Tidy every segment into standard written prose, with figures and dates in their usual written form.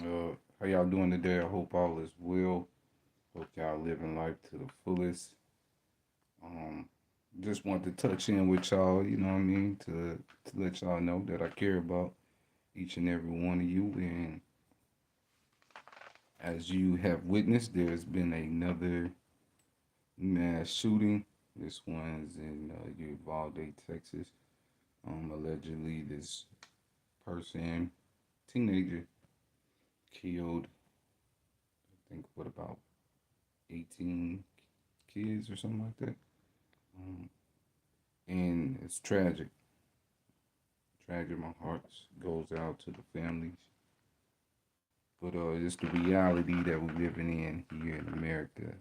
How y'all doing today? I hope all is well. Hope y'all living life to the fullest. Um, just want to touch in with y'all, you know what I mean, to let y'all know that I care about each and every one of you. And as you have witnessed, there's been another mass shooting. This one's in Uvalde, Texas. Allegedly, this person, teenager, killed, I think, what about 18 kids or something like that. Um, and it's tragic. Tragic. My heart goes out to the families. But it's the reality that we're living in here in America.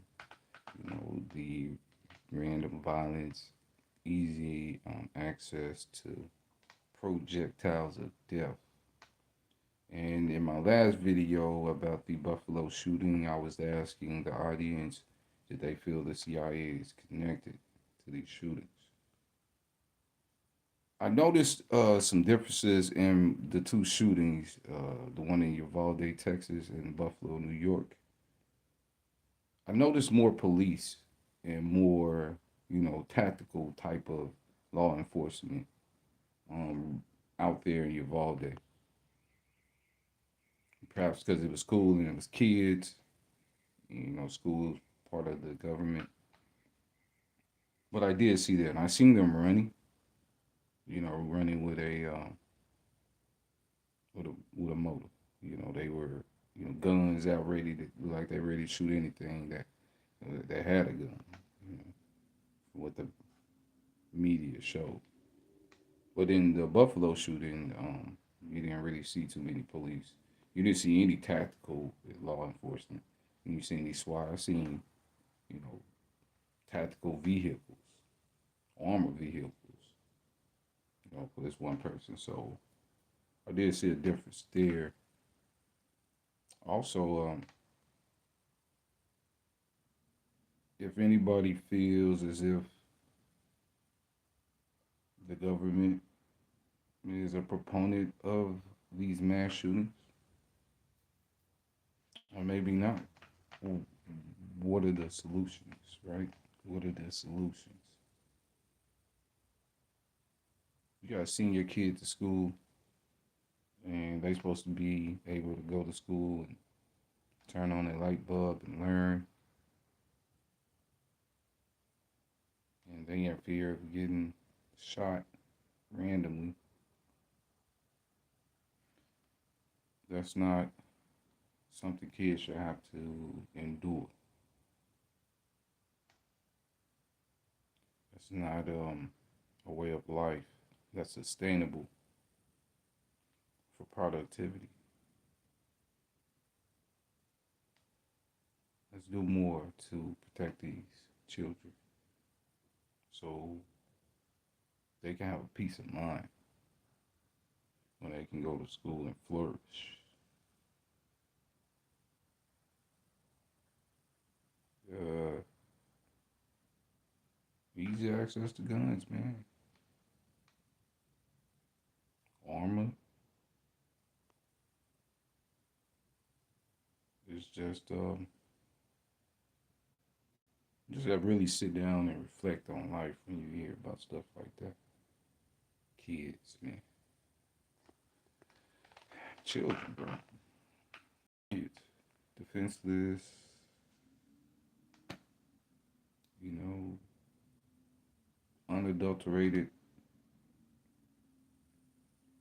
You know, the random violence, easy access to projectiles of death. And in my last video about the Buffalo shooting, I was asking the audience, did they feel the CIA is connected to these shootings? I noticed some differences in the two shootings, the one in Uvalde, Texas, and Buffalo, New York. I noticed more police and more, tactical type of law enforcement um, out there in Uvalde. Perhaps because it was school and it was kids, school part of the government. But I did see that, and I seen them running, running with a motor. They were guns out ready to like they ready to shoot anything that had a gun. You know, what the media showed. But in the Buffalo shooting, you didn't really see too many police. You didn't see any tactical law enforcement. And you seen any SWAT. I seen you know tactical vehicles, armored vehicles. For this one person. So I did see a difference there. Also, if anybody feels as if the government is a proponent of these mass shootings, or maybe not, well, what are the solutions, right? What are the solutions? You got to send your kid to school, and they supposed to be able to go to school and turn on a light bulb and learn, and they in fear of getting shot randomly. That's not something kids should have to endure. It's not a way of life that's sustainable for productivity. Let's do more to protect these children so they can have a peace of mind when they can go to school and flourish. Uh, Easy access to guns, man. Armor. It's just gotta really sit down and reflect on life when you hear about stuff like that. Kids, man. Children, bro. Kids. Defenseless, you know, unadulterated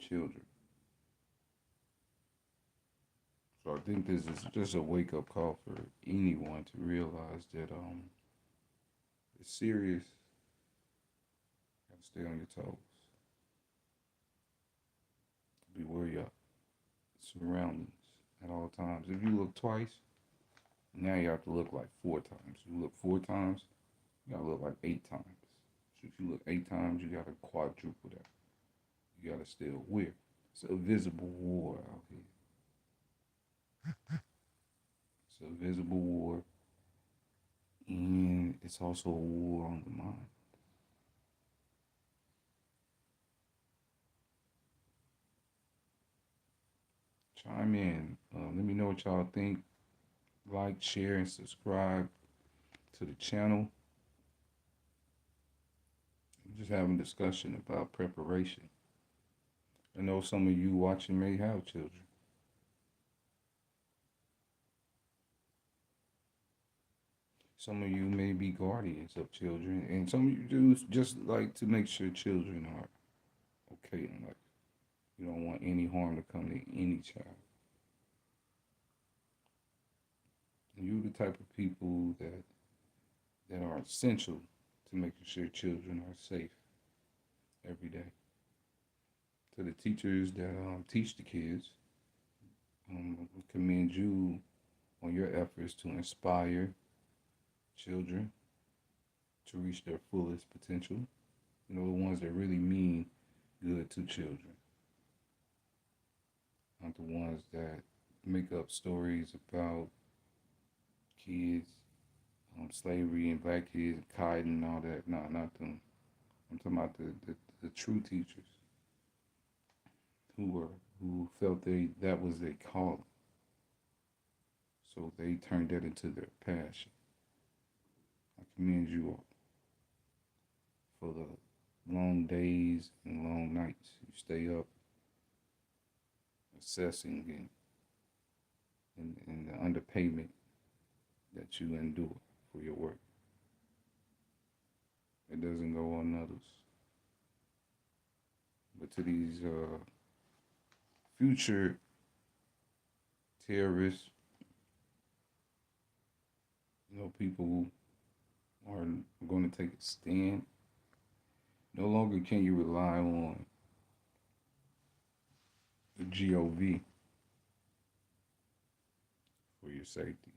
children. So I think this is just a wake up call for anyone to realize that it's serious. You gotta stay on your toes. Beware your surroundings at all times. If you look twice, now you have to look like four times. You look four times, you gotta look like eight times. So if you look eight times, you gotta quadruple that. You gotta stay aware. It's a visible war out here. It's a visible war, and it's also a war on the mind. Chime in, Let me know what y'all think. Like, share, and subscribe to the channel. We're just having a discussion about preparation. I know some of you watching may have children. Some of you may be guardians of children, and some of you do just like to make sure children are okay in life. You don't want any harm to come to any child. And you the type of people that are essential to making sure children are safe every day. To the teachers that teach the kids, we commend you on your efforts to inspire children to reach their fullest potential. You know, the ones that really mean good to children, not the ones that make up stories about kids, slavery and black kids, kiting and all that. No, not them. I'm talking about the true teachers who felt that was their calling. So they turned that into their passion. I commend you all for the long days and long nights. You stay up assessing and the underpayment that you endure for your work. It doesn't go unnoticed. But to these future terrorists, people who are going to take a stand, no longer can you rely on the GOV for your safety,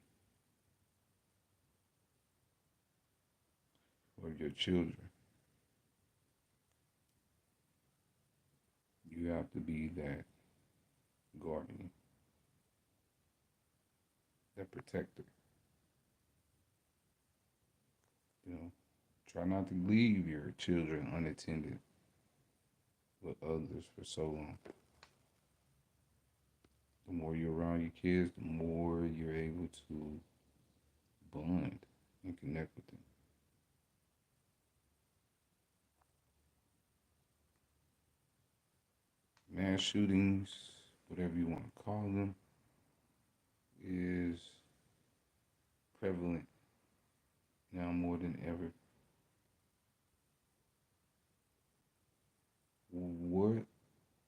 for your children. You have to be that guardian, that protector. Try not to leave your children unattended with others for so long. The more you're around your kids, the more you're able to bond and connect with them. Mass shootings, whatever you want to call them, is prevalent now more than ever. What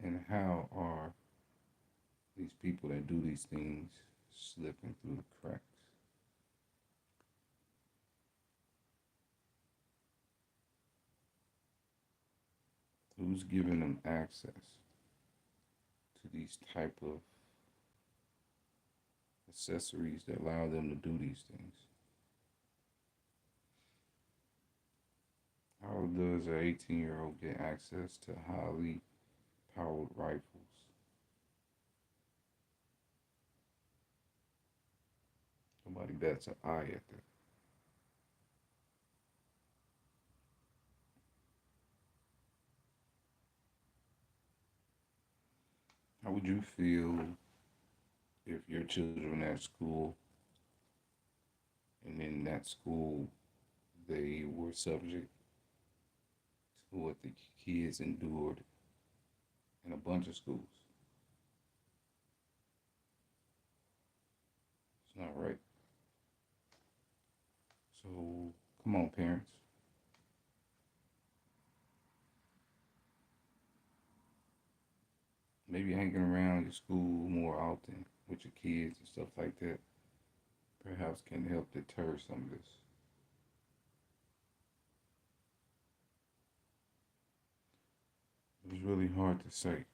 and how are these people that do these things slipping through the cracks? Who's giving them access to these type of accessories that allow them to do these things? How does an 18-year-old get access to highly powered rifles? Nobody bats an eye at that. How would you feel if your children at school, and in that school, they were subject to what the kids endured in a bunch of schools? It's not right. So, come on, parents. Maybe hanging around your school more often with your kids and stuff like that perhaps can help deter some of this. It's really hard to say.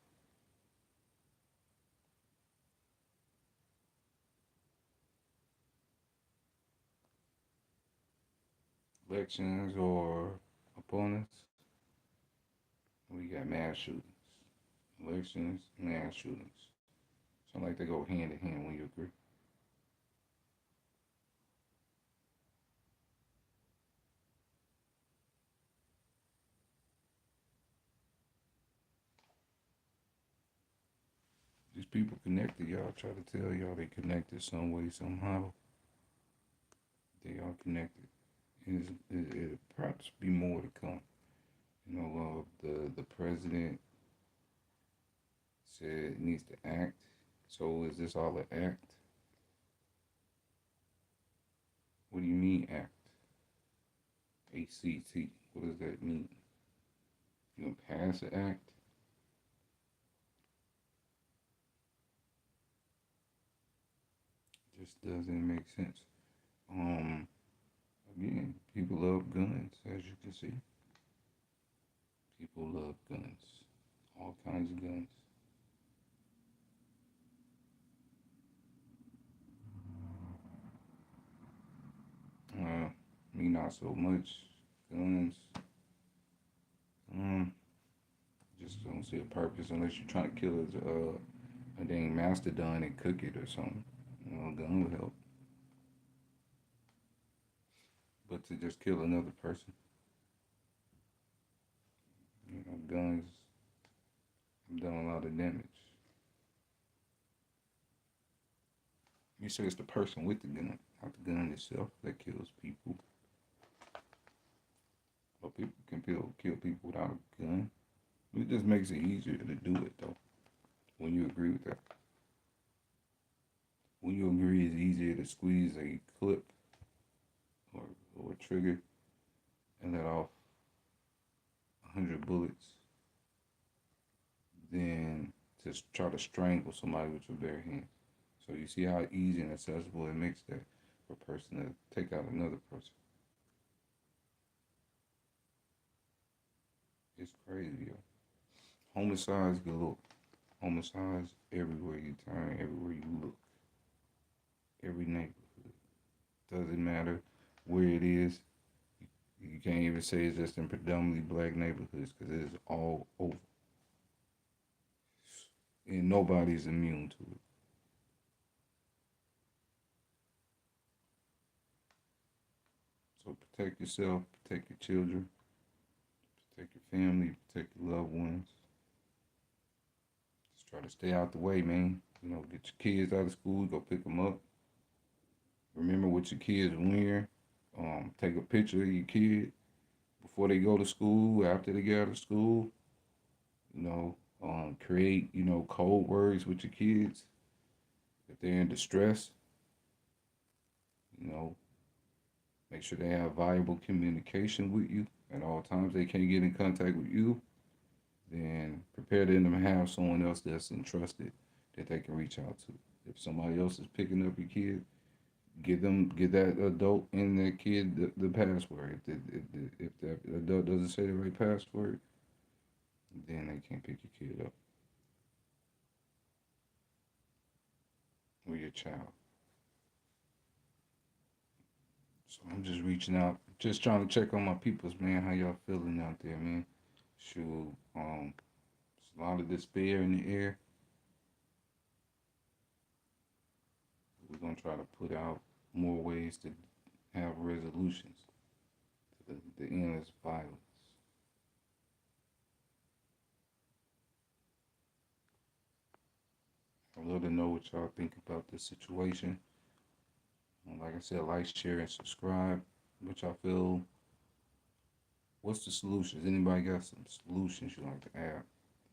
Elections or opponents, we got mass shootings. Elections, mass shootings. Sound like they go hand in hand when you agree. These people connected. Y'all try to tell y'all they connected some way, somehow. They all connected. It perhaps be more to come. The president said it needs to act. So is this all an act? What do you mean act? ACT. What does that mean? You gonna pass an act? Just doesn't make sense. Um, Again, people love guns, as you can see. People love guns, all kinds of guns. Uh, Me not so much. Guns, um, just don't see a purpose unless you're trying to kill a dang mastodon and cook it or something. A gun would help, but to just kill another person, guns have done a lot of damage. You say it's the person with the gun, not the gun itself, that kills people. But people can kill people without a gun. It just makes it easier to do it though. When you agree with that, when you agree it's easier to squeeze a clip or a trigger and let off 100 bullets than to try to strangle somebody with your bare hands. So you see how easy and accessible it makes that for a person to take out another person. It's crazy, yo. Homicides galore. Homicides everywhere you turn, everywhere you look, every neighborhood. Doesn't matter where it is. You can't even say it's just in predominantly black neighborhoods because it is all over. And nobody's immune to it. So protect yourself, protect your children, protect your family, protect your loved ones. Just try to stay out the way, man. Get your kids out of school, go pick them up. Remember what your kids wearing. Take a picture of your kid before they go to school, after they get out of school. Create, code words with your kids if they're in distress. You know, Make sure they have viable communication with you at all times. They can't get in contact with you, then prepare them to have someone else that's entrusted that they can reach out to. If somebody else is picking up your kid, get that adult and that kid the password. If that adult doesn't say the right password, then they can't pick your kid up or your child. So I'm just reaching out, just trying to check on my peoples, man. How y'all feeling out there, man? Shoot, there's a lot of despair in the air. We're gonna try to put out more ways to have resolutions to the endless violence. I'd love to know what y'all think about this situation. Like I said, like, share, and subscribe. What y'all feel? What's the solutions? Anybody got some solutions you like to add?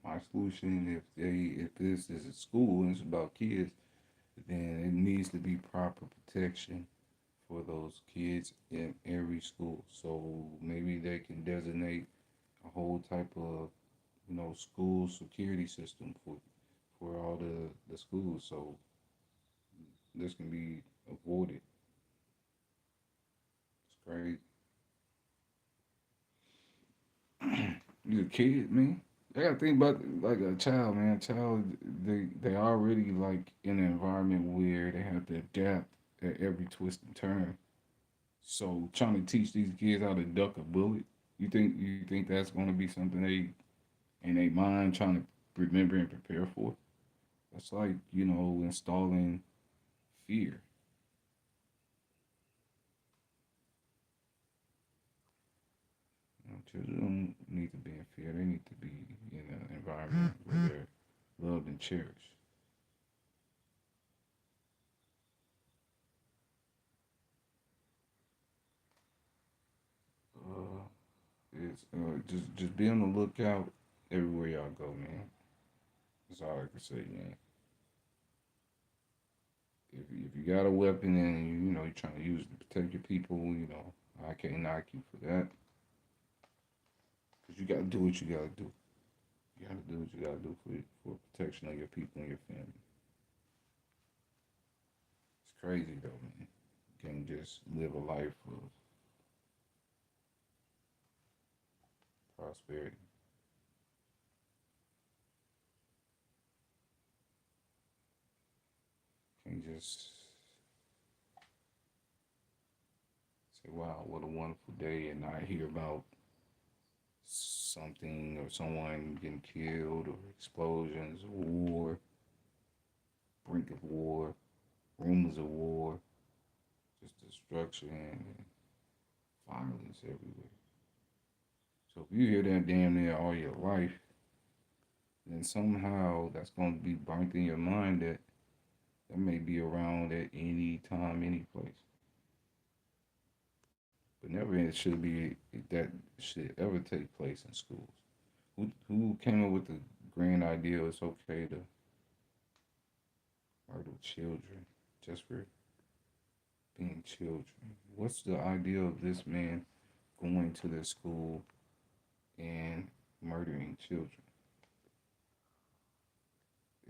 My solution, if this is a school and it's about kids, then it needs to be proper protection for those kids in every school. So maybe they can designate a whole type of school security system for all the schools, so this can be avoided. It's crazy. You a kid, man. I gotta think about like a child, man. A child, they already like in an environment where they have to adapt at every twist and turn. So trying to teach these kids how to duck a bullet, you think that's gonna be something they in their mind trying to remember and prepare for? That's like installing fear. Children don't need to be in fear. They need to be in an environment where they're loved and cherished. is. Just be on the lookout everywhere y'all go, man. That's all I can say, man. If you got a weapon and you're trying to use it to protect your people, I can't knock you for that. Cause you gotta do what you gotta do. You gotta do what you gotta do for protection of your people and your family. It's crazy though, man. You can't just live a life of prosperity. You can't just say, "Wow, what a wonderful day," and not hear about something or someone getting killed or explosions, war, brink of war, rumors of war, just destruction and violence everywhere. So if you hear that damn near all your life, then somehow that's going to be burnt in your mind that may be around at any time, any place. But never it should be that should ever take place in schools. Who came up with the grand idea it's okay to murder children just for being children? What's the idea of this man going to the school and murdering children?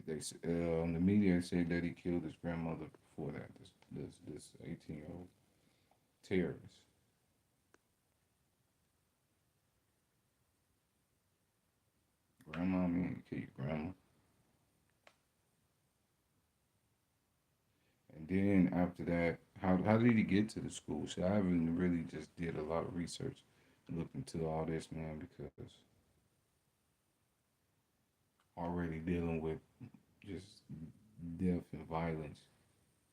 The media said that he killed his grandmother before that. This 18-year-old terrorist. Grandma, I mean, kill your grandma. And then after that, how did he get to the school? So I haven't really just did a lot of research and looked into all this, man, because already dealing with just death and violence,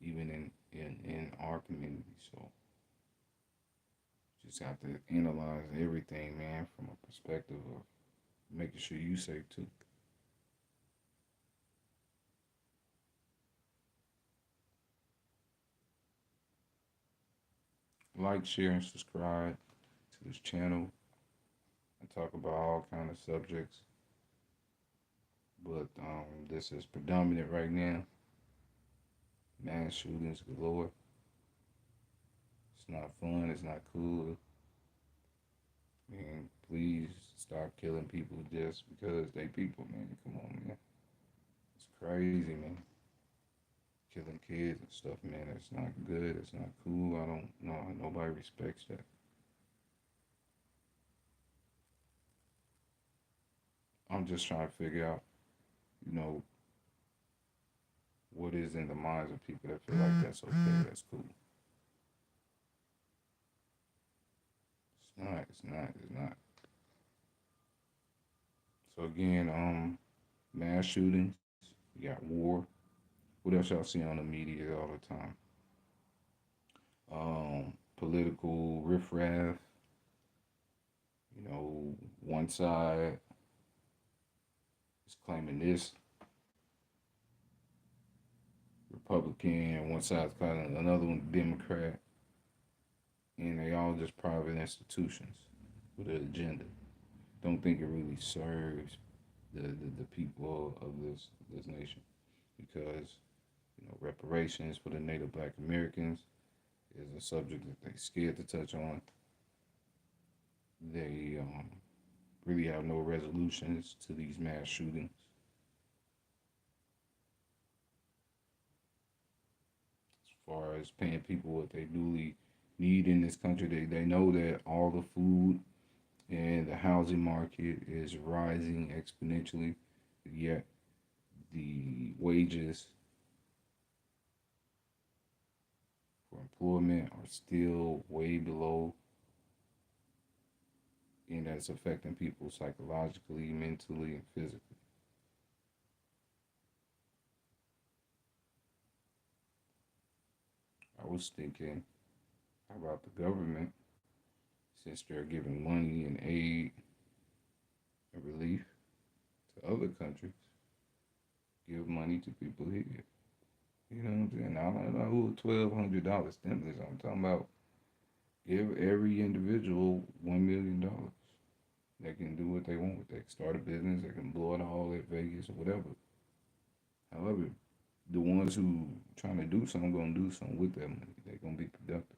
even in our community. So just have to analyze everything, man, from a perspective of making sure you safe too. Like, share, and subscribe to this channel. I talk about all kind of subjects, but this is predominant right now. Mass shootings galore. It's not fun. It's not cool. Man, please stop killing people just because they people, man. Come on, man. It's crazy, man. Killing kids and stuff, man. It's not good. It's not cool. I don't know. Nobody respects that. I'm just trying to figure out, you know, what is in the minds of people that feel like that's okay, that's cool. It's not. It's not. It's not. So again, mass shootings. You got war. What else y'all see on the media all the time? Political riffraff. One side is claiming this Republican, one side's claiming another one Democrat, and they all just private institutions with an agenda. Don't think it really serves the people of this nation because reparations for the Native Black Americans is a subject that they scared to touch on. They really have no resolutions to these mass shootings. As far as paying people what they duly need in this country, they know that all the food and the housing market is rising exponentially, yet the wages for employment are still way below, and that's affecting people psychologically, mentally, and physically. I was thinking, how about the government, since they're giving money and aid and relief to other countries, give money to people here. You know what I'm saying? I don't know who $1,200 stimulus. I'm talking about give every individual $1 million. They can do what they want. They can start a business. They can blow it all at Vegas or whatever. However, the ones who trying to do something gonna do something with that money. They're gonna be productive.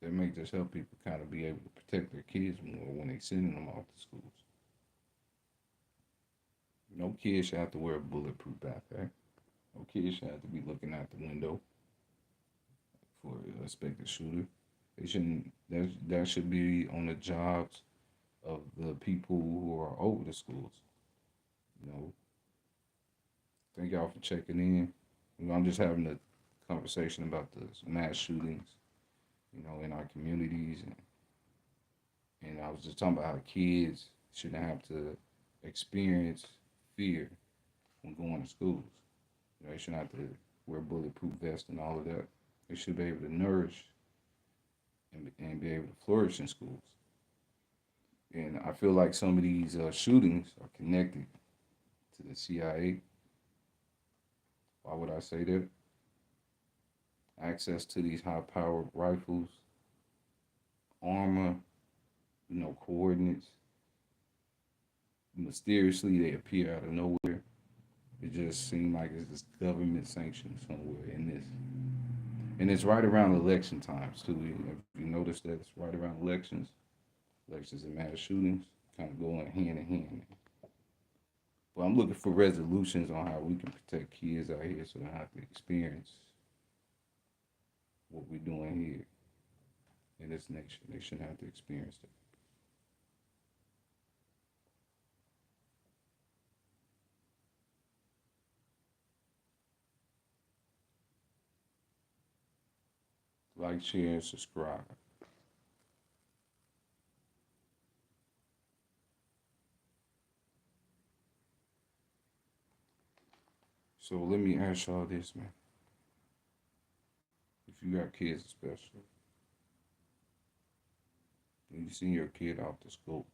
That may just help people kind of be able to protect their kids more when they sending them off to schools. No kid should have to wear a bulletproof backpack. No kid should have to be looking out the window for a suspected shooter. They shouldn't. That should be on the jobs of the people who are over the schools. You know, thank y'all for checking in. I'm just having a conversation about the mass shootings, in our communities, and I was just talking about how kids shouldn't have to experience fear when going to schools. They shouldn't have to wear bulletproof vests and all of that. They should be able to nourish and be able to flourish in schools. And I feel like some of these shootings are connected to the CIA. Why would I say that? Access to these high-powered rifles, armor, coordinates. Mysteriously, they appear out of nowhere. It just seems like it's this government sanctioned somewhere in this. And it's right around election times, too. If you notice that it's right around elections and mass shootings kind of going hand in hand. But I'm looking for resolutions on how we can protect kids out here so they don't have to experience what we're doing here in this nation. They shouldn't have to experience that. Like, share, and subscribe. So let me ask y'all this, man. If you got kids, especially, and you send your kid off to school,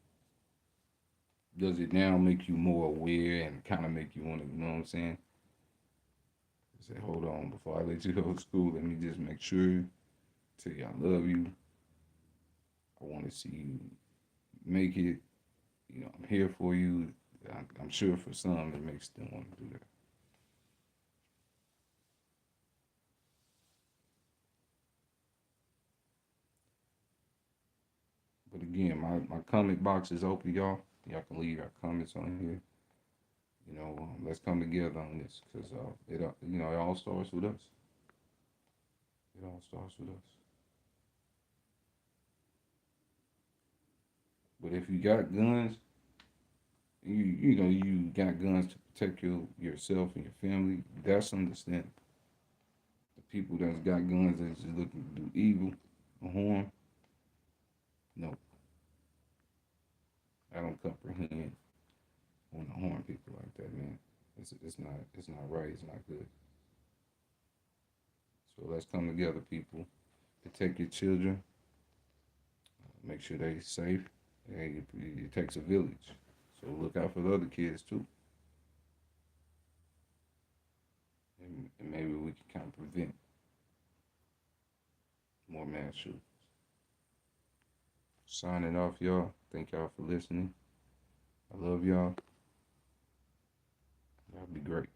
does it now make you more aware and kind of make you want to, you know what I'm saying? Say, hold on, before I let you go to school, let me just make sure, tell you I love you. I want to see you make it. I'm here for you. I'm sure for some it makes them want to do that. But again, my comment box is open, y'all. Y'all can leave your comments on here. Let's come together on this because it all starts with us. It all starts with us. But if you got guns, you got guns to protect yourself and your family. That's understandable. The people that's got guns that's just looking to do evil or harm, no, I don't comprehend want to harm people like that, man. It's not right. It's not good. So let's come together, people. Protect your children. Make sure they're safe. Hey, it takes a village. So look out for the other kids too. And maybe we can kind of prevent more mass shootings. Signing off, y'all. Thank y'all for listening. I love y'all. Y'all be great.